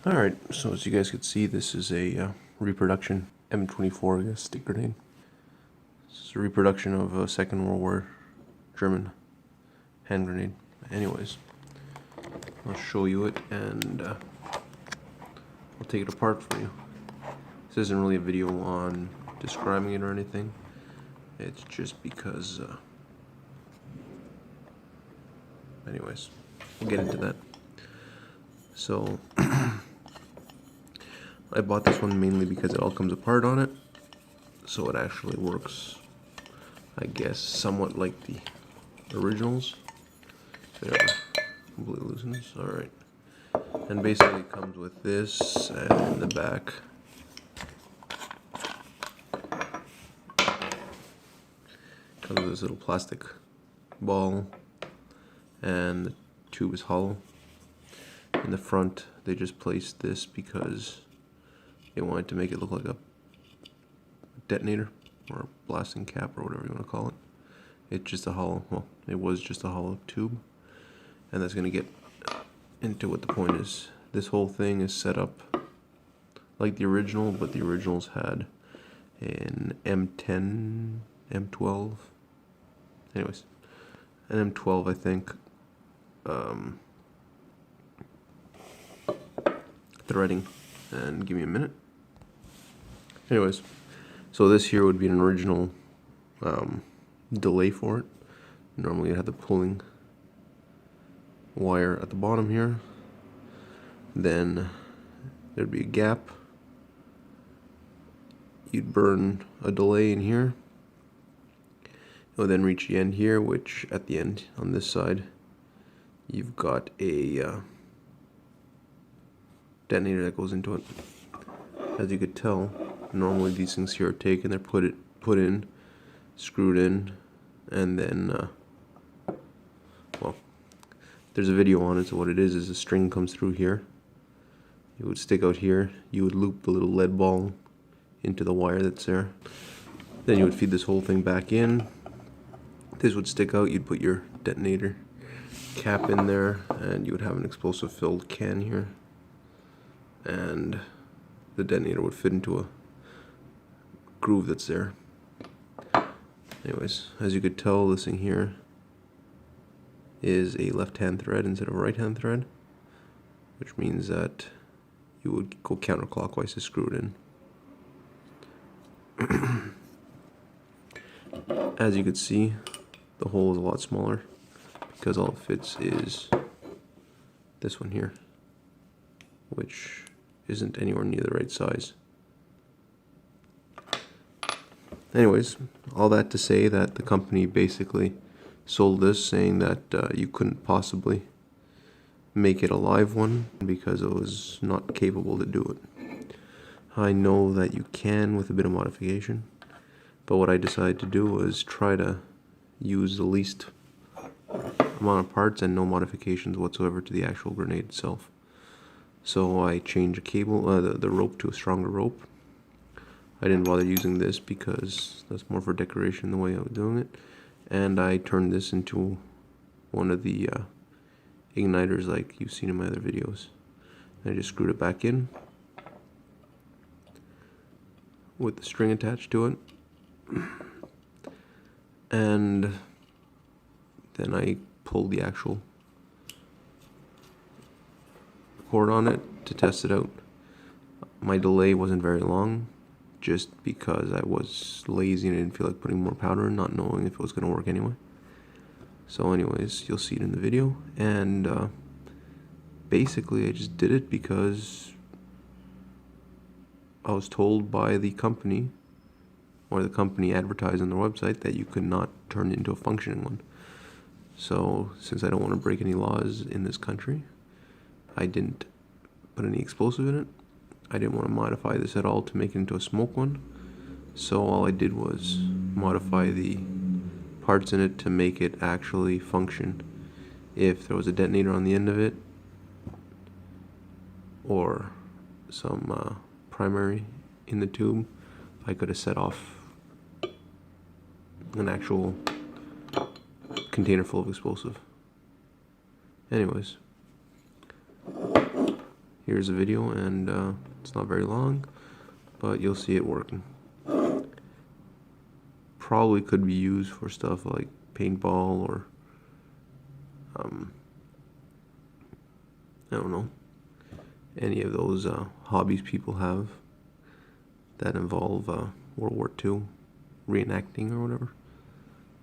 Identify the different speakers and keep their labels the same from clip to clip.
Speaker 1: Alright, so as you guys can see, this is a reproduction M24, I guess, stick grenade. This is a reproduction of a Second World War German hand grenade. Anyways, I'll show you it and I'll take it apart for you. This isn't really a video on describing it or anything. It's just because, anyways, we'll get into that. So, I bought this one mainly because it all comes apart on it. So it actually works, I guess, somewhat like the originals. There, completely loosens. Alright. And basically it comes with this, and in the back comes with this little plastic ball, and the tube is hollow. In the front, they just placed this because they wanted to make it look like a detonator or a blasting cap or whatever you want to call it. It's just a hollow, well, it was just a hollow tube, and that's going to get into what the point is. This whole thing is set up like the original, but the originals had an M10, M12, anyways, an M12 I think, threading. And give me a minute. Anyways, so this here would be an original delay for it. Normally it had the pulling wire at the bottom here. Then there'd be a gap. You'd burn a delay in here. It would then reach the end here, which at the end on this side you've got a detonator that goes into it. As you could tell, normally these things here are taken, they're put in, screwed in, and then well, there's a video on it. So what it is a string comes through here. It would stick out here. You would loop the little lead ball into the wire that's there. Then you would feed this whole thing back in. This would stick out. You'd put your detonator cap in there, and you would have an explosive filled can here. And the detonator would fit into a groove that's there. Anyways, as you could tell, this thing here is a left-hand thread instead of a right-hand thread, which means that you would go counterclockwise to screw it in. As you could see, the hole is a lot smaller because all it fits is this one here, which isn't anywhere near the right size. Anyways, all that to say that the company basically sold this saying that you couldn't possibly make it a live one because it was not capable to do it. I know that you can with a bit of modification, but what I decided to do was try to use the least amount of parts and no modifications whatsoever to the actual grenade itself. So I changed a cable, the rope to a stronger rope. I didn't bother using this because that's more for decoration the way I was doing it. And I turned this into one of the igniters like you've seen in my other videos. And I just screwed it back in with the string attached to it. And then I pulled the actual cord on it to test it out. My delay wasn't very long just because I was lazy and I didn't feel like putting more powder in, not knowing if it was going to work anyway. So anyways, you'll see it in the video, and basically I just did it because I was told by the company, or the company advertised on their website, that you could not turn it into a functioning one. So since I don't want to break any laws in this country, I didn't put any explosive in it. I didn't want to modify this at all to make it into a smoke one. So all I did was modify the parts in it to make it actually function if there was a detonator on the end of it or some primary in the tube. I could have set off an actual container full of explosive. Anyways, here's a video, and it's not very long, but you'll see it working. Probably could be used for stuff like paintball or I don't know, any of those hobbies people have that involve World War II reenacting or whatever.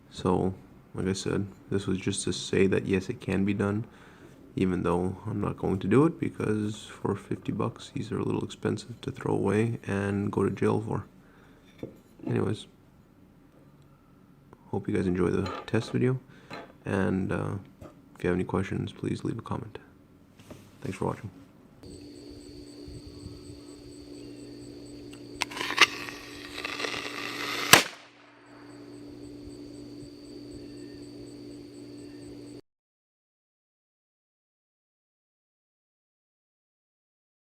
Speaker 1: So, like I said, this was just to say that yes, it can be done, even though I'm not going to do it because for $50 these are a little expensive to throw away and go to jail for. Anyways, hope you guys enjoy the test video, and if you have any questions, please leave a comment. Thanks for watching.